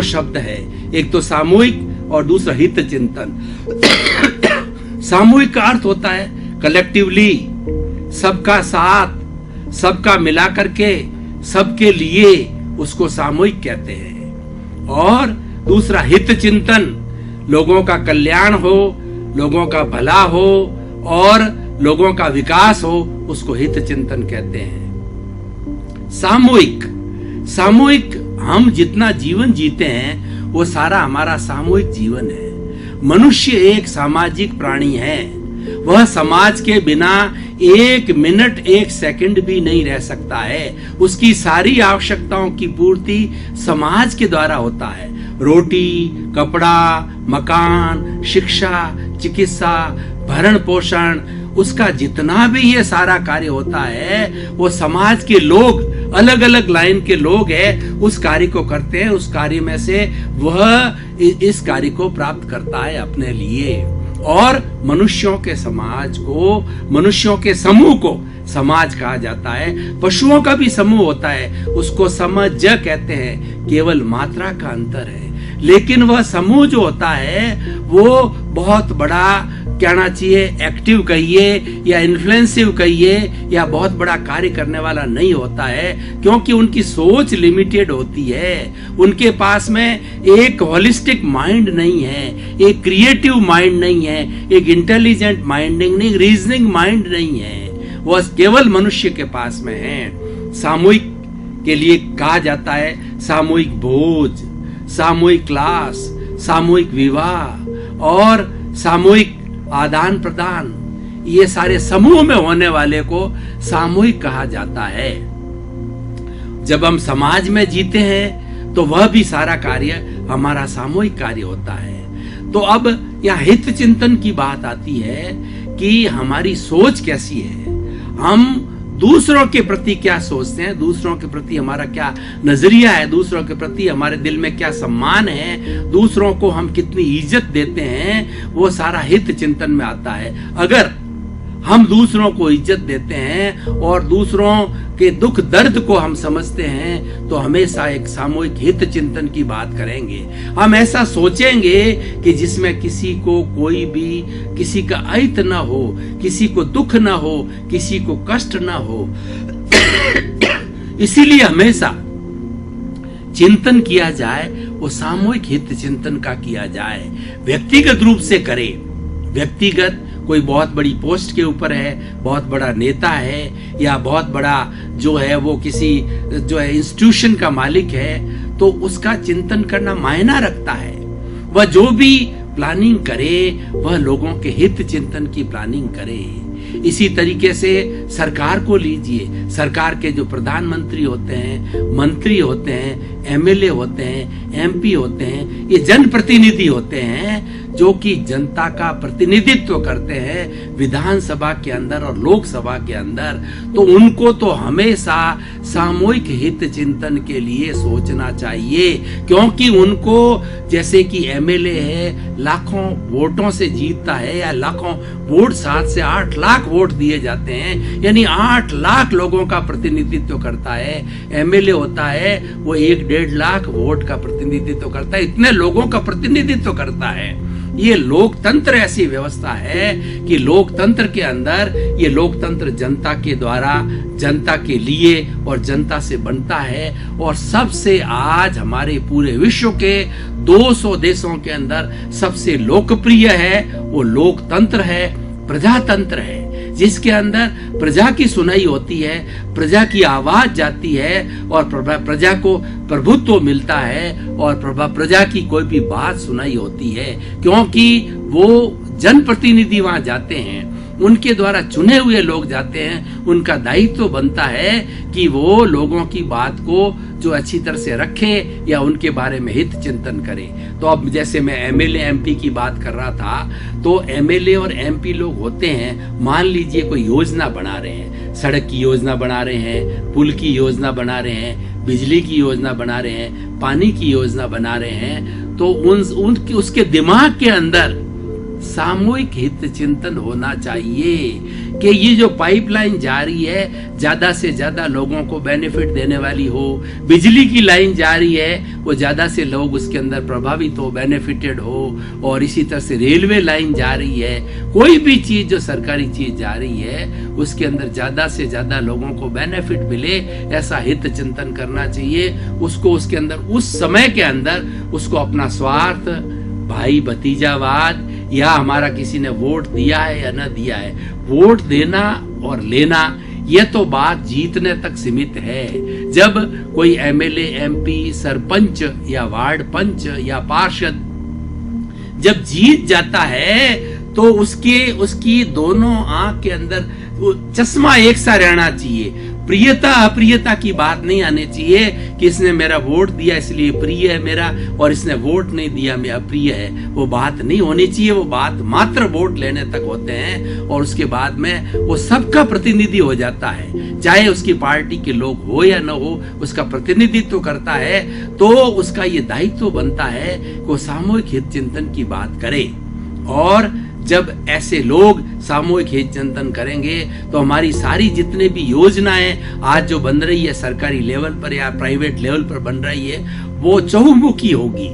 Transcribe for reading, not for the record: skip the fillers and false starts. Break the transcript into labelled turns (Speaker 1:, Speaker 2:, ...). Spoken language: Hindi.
Speaker 1: शब्द है, एक तो सामूहिक और दूसरा हित चिंतन। सामूहिक का अर्थ होता है कलेक्टिवली, सबका साथ, सबका मिला करके, सबके लिए, उसको सामूहिक कहते हैं। और दूसरा हित चिंतन, लोगों का कल्याण हो, लोगों का भला हो और लोगों का विकास हो, उसको हित चिंतन कहते हैं। सामूहिक, सामूहिक हम जितना जीवन जीते हैं वो सारा हमारा सामूहिक जीवन है। मनुष्य एक सामाजिक प्राणी है, वह समाज के बिना एक मिनट एक सेकंड भी नहीं रह सकता है। उसकी सारी आवश्यकताओं की पूर्ति समाज के द्वारा होता है। रोटी, कपड़ा, मकान, शिक्षा, चिकित्सा, भरण पोषण, उसका जितना भी ये सारा कार्य होता है वो समाज के लोग, अलग अलग लाइन के लोग हैं, उस कार्य को करते हैं। उस कार्य में से वह इस कार्य को प्राप्त करता है अपने लिए। और मनुष्यों के समाज को, मनुष्यों के समूह को समाज कहा जाता है। पशुओं का भी समूह होता है, उसको समझ कहते हैं, केवल मात्रा का अंतर है। लेकिन वह समूह जो होता है वो बहुत बड़ा, कहना चाहिए एक्टिव कहिए या इन्फ्लुएंसिव कहिए, या बहुत बड़ा कार्य करने वाला नहीं होता है, क्योंकि उनकी सोच लिमिटेड होती है। उनके पास में एक होलिस्टिक माइंड नहीं है, एक क्रिएटिव माइंड नहीं है, एक इंटेलिजेंट माइंड नहीं, रीजनिंग माइंड नहीं है, वह केवल मनुष्य के पास में है। सामूहिक के लिए कहा जाता है सामूहिक भोज, सामूहिक क्लास, सामूहिक विवाह और सामूहिक आदान प्रदान, ये सारे समूह में होने वाले को सामूहिक कहा जाता है। जब हम समाज में जीते हैं तो वह भी सारा कार्य हमारा सामूहिक कार्य होता है। तो अब यहाँ हित चिंतन की बात आती है कि हमारी सोच कैसी है, हम दूसरों के प्रति क्या सोचते हैं, दूसरों के प्रति हमारा क्या नजरिया है, दूसरों के प्रति हमारे दिल में क्या सम्मान है, दूसरों को हम कितनी इज्जत देते हैं, वो सारा हित चिंतन में आता है। अगर हम दूसरों को इज्जत देते हैं और दूसरों के दुख दर्द को हम समझते हैं तो हमेशा एक सामूहिक हित चिंतन की बात करेंगे। हम ऐसा सोचेंगे कि जिसमें किसी को कोई भी, किसी का अहित ना हो, किसी को दुख ना हो, किसी को कष्ट ना हो। इसीलिए हमेशा चिंतन किया जाए वो सामूहिक हित चिंतन का किया जाए। व्यक्तिगत रूप से करे, व्यक्तिगत कोई बहुत बड़ी पोस्ट के ऊपर है, बहुत बड़ा नेता है या बहुत बड़ा जो है वो किसी जो है इंस्टीट्यूशन का मालिक है, तो उसका चिंतन करना मायना रखता है। वह जो भी प्लानिंग करे वह लोगों के हित चिंतन की प्लानिंग करे। इसी तरीके से सरकार को लीजिए, सरकार के जो प्रधानमंत्री होते हैं, मंत्री होते हैं, एमएलए होते हैं, एमपी होते हैं, ये जनप्रतिनिधि होते हैं जो कि जनता का प्रतिनिधित्व करते हैं विधानसभा के अंदर और लोकसभा के अंदर। तो उनको तो हमेशा सामूहिक हित चिंतन के लिए सोचना चाहिए, क्योंकि उनको जैसे कि एमएलए है लाखों वोटों से जीतता है या लाखों वोट, 7 से 8 लाख वोट दिए जाते हैं, यानी 8 लाख लोगों का प्रतिनिधित्व करता है। एमएलए होता है वो 1-1.5 लाख वोट का प्रतिनिधित्व करता है, इतने लोगों का प्रतिनिधित्व करता है। ये लोकतंत्र ऐसी व्यवस्था है कि लोकतंत्र के अंदर ये लोकतंत्र जनता के द्वारा, जनता के लिए और जनता से बनता है। और सबसे आज हमारे पूरे विश्व के 200 देशों के अंदर सबसे लोकप्रिय है वो लोकतंत्र है, प्रजातंत्र है, जिसके अंदर प्रजा की सुनाई होती है, प्रजा की आवाज जाती है और प्रजा को प्रभुत्व मिलता है और प्रजा की कोई भी बात सुनाई होती है, क्योंकि वो जनप्रतिनिधि वहां जाते हैं, उनके द्वारा चुने हुए लोग जाते हैं। उनका दायित्व बनता है कि वो लोगों की बात को जो अच्छी तरह से रखे या उनके बारे में हित चिंतन करे। तो अब जैसे मैं एमएलए एमपी की बात कर रहा था, तो एमएलए और एमपी लोग होते हैं, मान लीजिए कोई योजना बना रहे हैं, सड़क की योजना बना रहे हैं, पुल की योजना बना रहे हैं, बिजली की योजना बना रहे हैं, पानी की योजना बना रहे हैं, तो उसके दिमाग के अंदर सामूहिक हित चिंतन होना चाहिए। कि ये जो पाइपलाइन जा रही है ज्यादा से ज्यादा लोगों को बेनिफिट देने वाली हो, बिजली की लाइन जा रही है वो ज्यादा से लोग उसके अंदर प्रभावित हो, बेनिफिटेड हो, और इसी तरह से रेलवे लाइन जा रही है, कोई भी चीज जो सरकारी चीज जा रही है उसके अंदर ज्यादा से ज्यादा लोगों को बेनिफिट मिले, ऐसा हित चिंतन करना चाहिए। उसको उसके अंदर उस समय के अंदर उसको अपना स्वार्थ, भाई भतीजावाद, या हमारा किसी ने वोट दिया है या न दिया है, वोट देना और लेना ये तो बात जीतने तक सीमित है। जब कोई एमएलए, एमपी, सरपंच या वार्ड पंच या पार्षद जब जीत जाता है तो उसकी दोनों आंख के अंदर चश्मा एक सा रहना चाहिए। प्रियता अप्रियता की बात नहीं आनी चाहिए कि इसने मेरा वोट दिया इसलिए प्रिय है मेरा, और इसने वोट नहीं दिया मैं अप्रिय है, वो बात नहीं होनी चाहिए। वो बात मात्र वोट लेने तक होते हैं, और उसके बाद में वो सबका प्रतिनिधि हो जाता है, चाहे उसकी पार्टी के लोग हो या न हो, उसका प्रतिनिधित्व करता है। तो उसका ये दायित्व बनता है कि वो सामूहिक हित चिंतन की बात करे, और जब ऐसे लोग सामूहिक हित चिंतन करेंगे तो हमारी सारी जितने भी योजनाएं आज जो बन रही है सरकारी लेवल पर या प्राइवेट लेवल पर बन रही है वो चहुमुखी होगी।